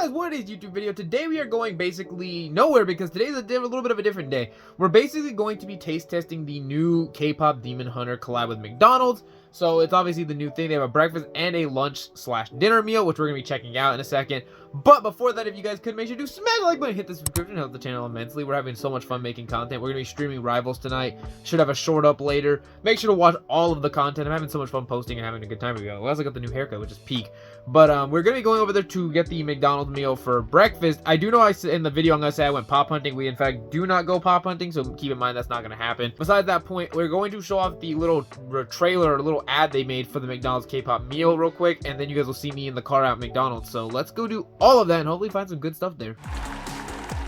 guys, what is YouTube video? Today we are going basically nowhere because today's a little bit of a different day. We're basically going to be taste testing the new K-pop Demon Hunter collab with McDonald's. So it's obviously the new thing. They have a breakfast and a lunch/dinner meal, which we're going to be checking out in a second. But before that, if you guys could, make sure to smash the like button, hit the subscription, help the channel immensely. We're having so much fun making content. We're going to be streaming Rivals tonight. Should have a short up later. Make sure to watch all of the content. I'm having so much fun posting and having a good time. We also got the new haircut, which is peak. But we're going to be going over there to get the McDonald's meal for breakfast. I do know in the video I'm going to say I went pop hunting. We in fact do not go pop hunting, so keep in mind that's not going to happen. Besides that point, we're going to show off the little trailer, or little ad they made for the McDonald's K-pop meal real quick, and then you guys will see me in the car at McDonald's. So let's go do all of that and hopefully find some good stuff there.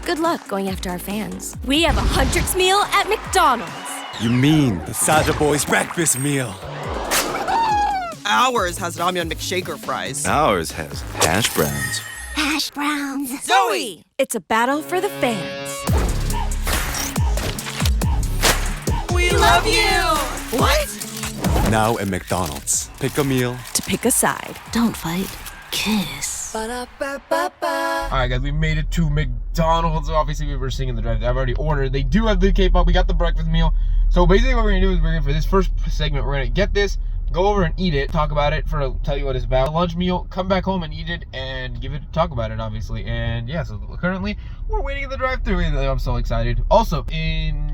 Good luck going after our fans. We have a Huntrix meal at McDonald's. You mean the Saja Boys breakfast meal? Ours has ramyun McShaker fries. Ours has hash browns. Hash browns. Zoe! It's a battle for the fans. We love you! What? Now at McDonald's. Pick a meal. To pick a side. Don't fight. Kiss. Alright guys, we made it to McDonald's. Obviously we were singing the drive. I've already ordered. They do have the K-pop. We got the breakfast meal. So basically what we're going to do is for this first segment, we're going to get this, go over and eat it, talk about it, tell you what it's about. Lunch meal, come back home and eat it, and talk about it, obviously. And yeah, so currently we're waiting at the drive-thru. I'm so excited. Also, in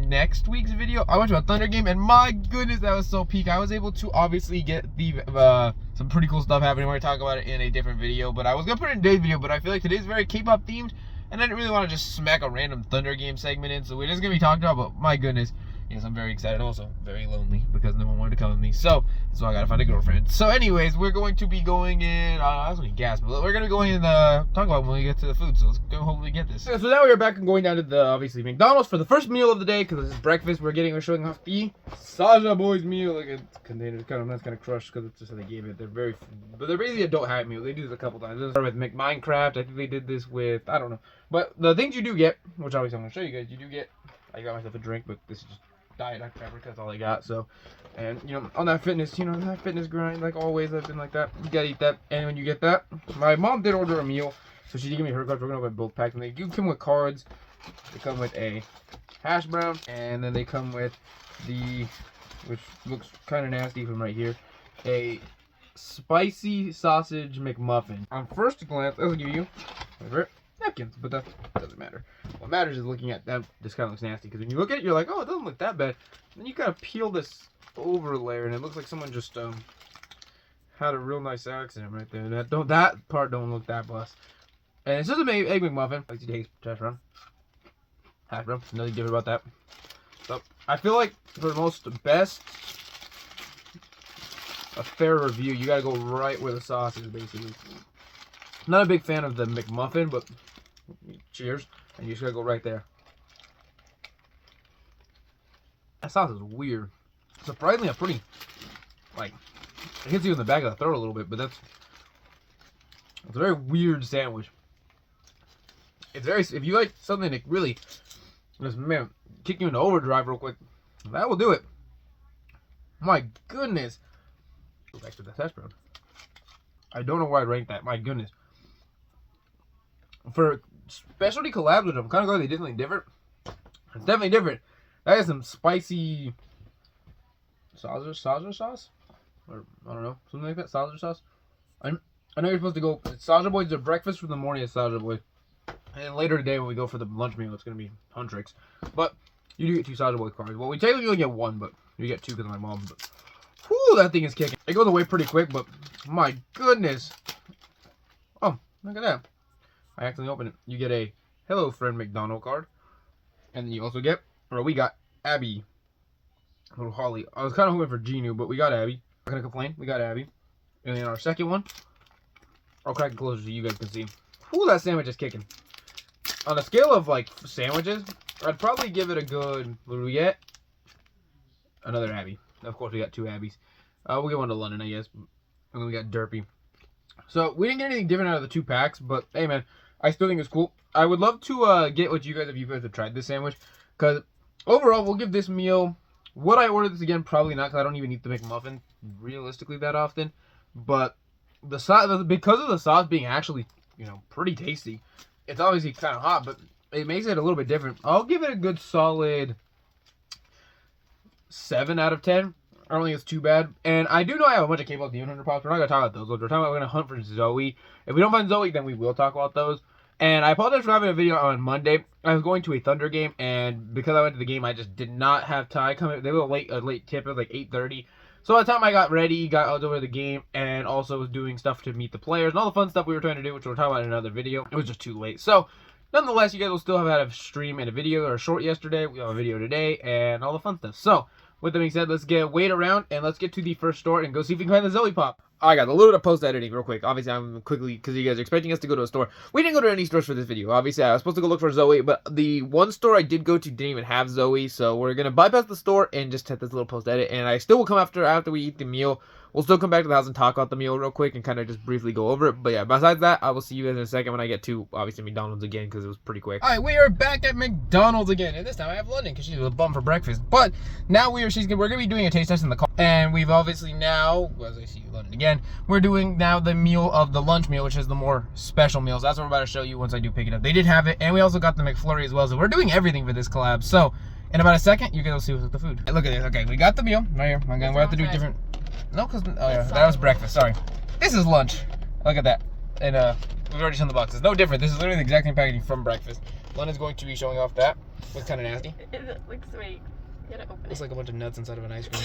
next week's video, I went to a Thunder game, and my goodness, that was so peak. I was able to obviously get the some pretty cool stuff happening. We're gonna talk about it in a different video, but I was gonna put it in today's video, but I feel like today's very K-pop themed, and I didn't really want to just smack a random Thunder game segment in, so we're just gonna be talking about, but my goodness. Yes, I'm very excited. Also, very lonely because no one wanted to come with me. So I gotta find a girlfriend. So, anyways, we're going to be going in. I was gonna gas, but we're gonna be going in talk about when we get to the food. So let's go hopefully get this. So now we are back and going down to the obviously McDonald's for the first meal of the day because this is breakfast. We're showing off the Saja Boys meal. Like a container, that's kind of crushed because it's just how they gave it. But they're basically adult hat meal. They do this a couple times. This is with Minecraft. I think they did this with I don't know. But the things you do get, which obviously I'm gonna show you guys, you do get. I got myself a drink, but this is just Diet Dr. Pepper, that's all I got. So, and on that fitness, that fitness grind, like always, I've been like that. You gotta eat that. And when you get that, my mom did order a meal, so she did give me her cards. We're gonna open both packs, and they do come with cards. They come with a hash brown, and then they come with which looks kind of nasty from right here, a spicy sausage McMuffin. On first glance, I'll give you napkins, but that doesn't matter. What matters is looking at that. This kind of looks nasty because when you look at it, you're like, oh, it doesn't look that bad. Then you kind of peel this over layer, and it looks like someone just had a real nice accident right there. That part don't look that bust. And it's just an egg McMuffin. I like to taste hash brown. Hash brown. Nothing different about that. So I feel like for the most best, a fair review, you gotta go right where the sauce is, basically. Not a big fan of the McMuffin, but cheers. And you just gotta go right there. That sauce is weird. Surprisingly, a pretty, it hits you in the back of the throat a little bit, but it's a very weird sandwich. If you like something that really, just, man, kick you into overdrive real quick, that will do it. My goodness. Go back to the hash brown. I don't know why I ranked that. My goodness. For specialty collabs, which I'm kind of glad they did something different. It's definitely different. That is some spicy Saja sauce? Or, I don't know, something like that, Saja sauce. I know you're supposed to go, Saja Boys, the breakfast for the morning is Saja Boys. And then later today when we go for the lunch meal, it's going to be Huntrix. But you do get 2 Saja Boy cards. Well, we technically only get 1, but you get 2 because of my mom. But, whew, that thing is kicking. It goes away pretty quick, but my goodness. Oh, look at that. I accidentally opened it. You get a Hello Friend McDonald card. And then you also get, we got Abby. Little Holly. I was kind of hoping for Genu, but we got Abby. Not gonna complain. We got Abby. And then our second one, I'll crack it closer so you guys can see. Whew, that sandwich is kicking. On a scale of, sandwiches, I'd probably give it a good, what do we get? Another Abby. Of course, we got 2 Abbies. We'll get one to London, I guess. And then we got Derpy. So, we didn't get anything different out of the 2 packs, but, hey, man, I still think it's cool. I would love to get what you guys, if you guys have tried this sandwich, because overall, we'll give this meal, would I order this again? Probably not, because I don't even eat the McMuffin realistically that often, but the sauce, because of the sauce being actually you know, pretty tasty. It's obviously kind of hot, but it makes it a little bit different. I'll give it a good solid 7 out of 10. I don't think it's too bad. And I do know I have a bunch of Kpop Demon Hunter Pops. We're not going to talk about those. We're talking about we're going to hunt for Zoe. If we don't find Zoe, then we will talk about those. And I apologize for having a video on Monday. I was going to a Thunder game, and because I went to the game, I just did not have time. They were a late tip. It was like 8:30. So by the time I got ready, got out over the game, and also was doing stuff to meet the players and all the fun stuff we were trying to do, which we'll talk about in another video, it was just too late. So nonetheless, you guys will still have had a stream and a video, or a short yesterday. We have a video today, and all the fun stuff. So with that being said, let's wait around and let's get to the first store and go see if we can find the Zoe Pop. Alright guys, a little bit of post-editing real quick. Obviously, I'm quickly, because you guys are expecting us to go to a store. We didn't go to any stores for this video. Obviously, I was supposed to go look for Zoe, but the one store I did go to didn't even have Zoe. So we're going to bypass the store and just hit this little post-edit. And I still will come after we eat the meal. We'll still come back to the house and talk about the meal real quick and kind of just briefly go over it. But yeah, besides that, I will see you guys in a second when I get to, obviously, McDonald's again, because it was pretty quick. Alright, we are back at McDonald's again. And this time I have London, because she's a bum for breakfast. But now we're going to be doing a taste test in the car. And we've obviously now, as I see London again, we're doing now the meal of the lunch meal, which is the more special meals. That's what we're about to show you once I do pick it up. They did have it, and we also got the McFlurry as well. So we're doing everything for this collab. So in about a second, you guys will see what's with the food. Hey, look at this. Okay, we got the meal right here. Again, we'll have to do different. No, because oh yeah, that was breakfast. Sorry, this is lunch. Look at that, and we've already shown the boxes. No different. This is literally the exact same packaging from breakfast. London's going to be showing off that. Looks kind of nasty. It looks sweet. You gotta open it. Looks like a bunch of nuts inside of an ice cream.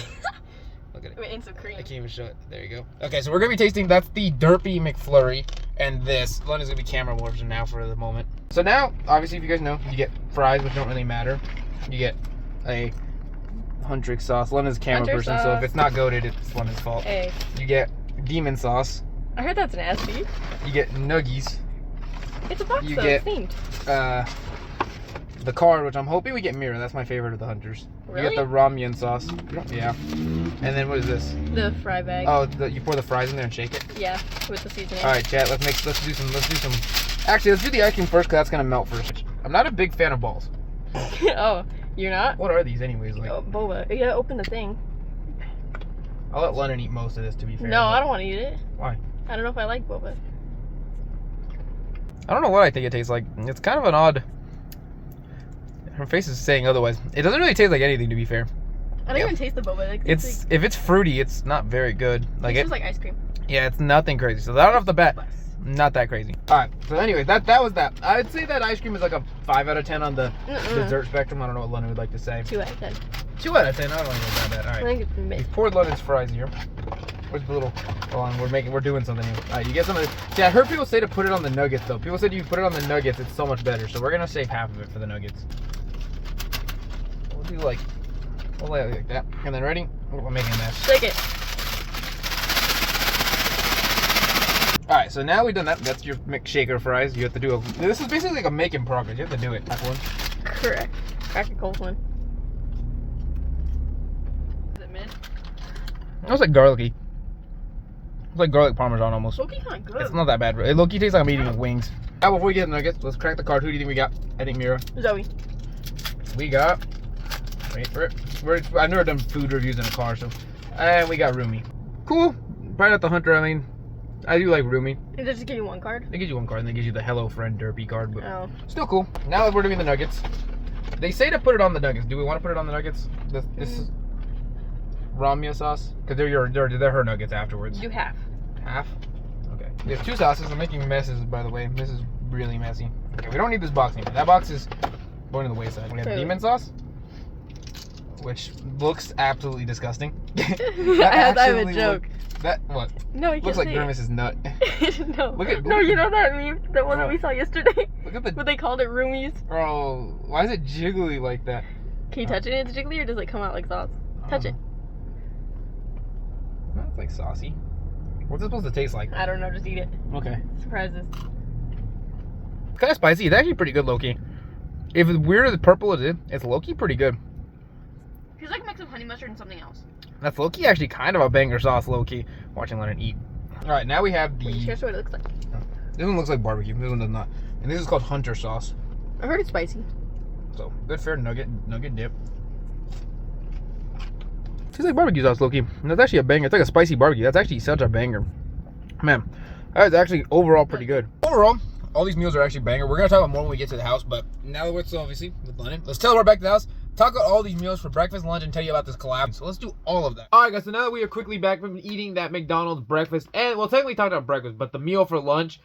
Look at it. Wait, and some cream. I can't even show it. There you go. Okay, so we're gonna be tasting. That's the Derpy McFlurry, and this. London's gonna be camera version now for the moment. So now, obviously, if you guys know, you get fries, which don't really matter. You get a Huntrix sauce. London's camera Hunter person, sauce. so if it's not goated, it's London's fault. Hey. You get demon sauce. I heard that's nasty. You get nuggies. It's a box You though, get- it's themed. The card, which I'm hoping we get Mira. That's my favorite of the Hunters. Really? You get the ramen sauce. Yeah. And then what is this? The fry bag. Oh, you pour the fries in there and shake it. Yeah, with the seasoning. All right, chat. Let's do some. Actually, let's do the ice cream first, because that's gonna melt first. I'm not a big fan of balls. Oh, you're not? What are these, anyways? Like, Oh, boba. You gotta open the thing. I'll let London eat most of this, to be fair. No, but- I don't want to eat it. Why? I don't know if I like boba. I don't know what I think it tastes like. It's kind of an odd. Her face is saying otherwise. It doesn't really taste like anything, to be fair. I don't Yeah. even taste the boba. Like, It's if it's fruity, it's not very good. Like it's it. just like ice cream. Yeah, it's nothing crazy. So right off the bat, Plus. not that crazy. All right. So anyway, that was that. I'd say that ice cream is like a 5 out of 10 on the dessert spectrum. I don't know what London would like to say. 2 out of 10. 2 out of 10. I don't know about that. All I right. think it's mid. We've poured London's fries here. Where's the little? Hold on, we're doing something here. All right, you get some of this. See, I heard people say to put it on the nuggets though. People said you put it on the nuggets, it's so much better. So we're gonna save half of it for the nuggets. We'll do like that. And then ready? We're making a mess. Shake it. All right, so now we've done that. That's your McShaker fries. You have to do this is basically like a make in progress. You have to do it. That one. Correct. Crack a cold one. Is it mid? It looks like garlicky. It's like garlic parmesan almost. Low-key kind of good. It's not that bad. It low-key tastes like I'm eating wings. Now before we get the nuggets, let's crack the card. Who do you think we got? I think Mira. Zoe. We got. Wait for it. I've never done food reviews in a car, so. And we got Rumi. Cool. Right at the Hunter. I mean, I do like Rumi. Did they just give you one card? They give you one card, and they give you the Hello Friend Derpy card, but Oh. still cool. Now that we're doing the nuggets, they say to put it on the nuggets. Do we want to put it on the nuggets? This is Ramya sauce, because they're her nuggets afterwards. Do half. Half. Okay. We have 2 sauces. I'm making messes, by the way. This is really messy. Okay, we don't need this box anymore. That box is going to the wayside. We have Okay. demon sauce, which looks absolutely disgusting. I have a Absolutely joke. That what? No, you can't Looks like say Grimace's nut. it. No. Look at- No, you know that meme? That one that we What? saw yesterday? Look at the. What they called it roomies? Bro, why is it jiggly like that? Can you touch it and it's jiggly or does it come out like sauce? Touch it. That's like saucy. What's it supposed to taste like? I don't know, just eat it. Okay. Surprises. It's kind of spicy. It's actually pretty good, low-key. If it's weird as purple as it is, it's low-key pretty good. Feels like a mix of honey mustard and something else. That's low-key actually kind of a banger sauce, low-key. Watching Leonard eat. Alright, now we have Wait, the... here's what it looks like. This one looks like barbecue. This one does not. And this is called Hunter sauce. I heard it's spicy. So, good fair nugget dip. Tastes like barbecue sauce, low-key. And that's actually a banger. It's like a spicy barbecue. That's actually such a banger. Man, that's actually overall pretty good. overall, all these meals are actually banger. We're gonna talk about more when we get to the house, but now that we're still obviously with London, let's teleport back to the house, talk about all these meals for breakfast, lunch, and tell you about this collab. So let's do all of that. All right, guys. So now that we are quickly back from eating that McDonald's breakfast, and well, technically talking about breakfast, but the meal for lunch.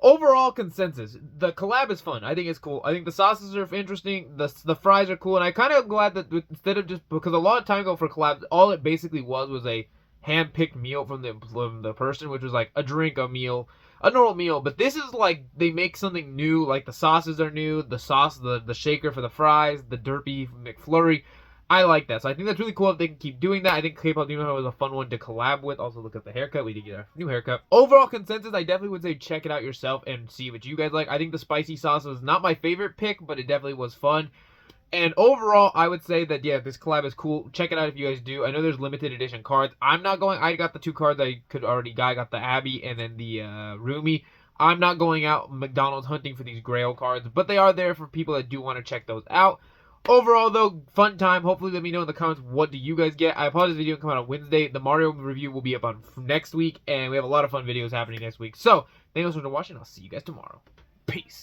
Overall consensus, the collab is fun. I think it's cool. I think the sauces are interesting. The fries are cool, and I kind of glad that instead of just because a lot of time ago for collabs, all it basically was a hand-picked meal from the person, which was like a drink, a meal, a normal meal. But this is like they make something new. Like the sauces are new. The sauce, the shaker for the fries, the Derpy McFlurry. I like that. So I think that's really cool if they can keep doing that. I think Kpop Demon was a fun one to collab with. Also, look at the haircut. We did get a new haircut. Overall consensus, I definitely would say check it out yourself and see what you guys like. I think the spicy sauce was not my favorite pick, but it definitely was fun. And overall, I would say that, yeah, this collab is cool. Check it out if you guys do. I know there's limited edition cards. I'm not going. I got the 2 cards I could already get. I got the Abby and then the Rumi. I'm not going out McDonald's hunting for these Grail cards, but they are there for people that do want to check those out. Overall, though, fun time. Hopefully, let me know in the comments what do you guys get. I apologize, video come out on Wednesday. The Mario review will be up on next week, and we have a lot of fun videos happening next week. So, thank you so much for watching. I'll see you guys tomorrow. Peace.